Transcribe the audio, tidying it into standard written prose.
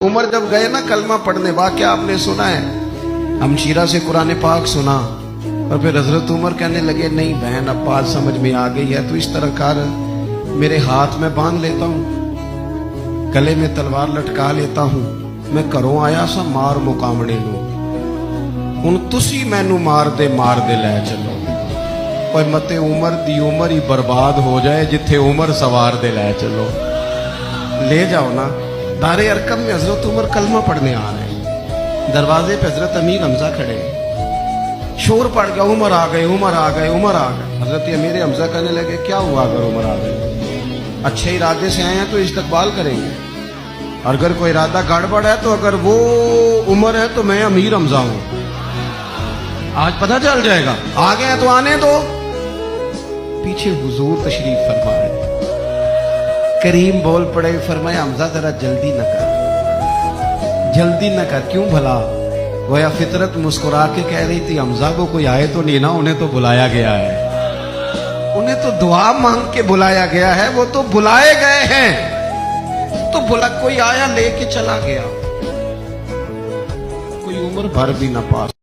उमर जब गए ना कलमा पढ़ने, वाक़या आपने सुना है, हमशीरा से कुरान पाक सुना और फिर हजरत उमर कहने लगे नहीं बहन अब बात समझ में आ गई है, तो इस तरह कर मेरे हाथ में बांध लेता हूं, गले में तलवार लटका लेता हूं, मैं घरों आया सा मार मुकामने नूं, हुण तुसी मैनू मार दे लै चलो। पर मते उमर दी उमर ही बर्बाद हो जाए जिथे उमर सवार दे लै चलो। ले जाओ ना। दारे अरकम में हजरत उमर कलमा पढ़ने आ रहे हैं, दरवाजे पे हजरत अमीर हमजा खड़े हैं, शोर पड़ गया, उमर आ गए उमर आ गए उमर आ गए। हजरत अमीर हमजा कहने लगे क्या हुआ अगर उमर आ गए, अच्छे इरादे से आए हैं तो इस्तकबाल करेंगे, और अगर कोई इरादा गड़बड़ है तो अगर वो उमर है तो मैं अमीर हमजा हूं, आज पता चल जाएगा, आ गए तो आने दो। पीछे हुजूर तशरीफ फरमा है, करीम बोल पड़े, फरमाया हमजा जरा जल्दी न कर, जल्दी न कर, क्यों भला? गोया फितरत मुस्कुरा के कह रही थी हमजा को कोई आए तो नहीं ना, उन्हें तो बुलाया गया है, उन्हें तो दुआ मांग के बुलाया गया है, वो तो बुलाए गए हैं, तो बुला कोई आया लेके चला गया, कोई उम्र भर भी ना पास।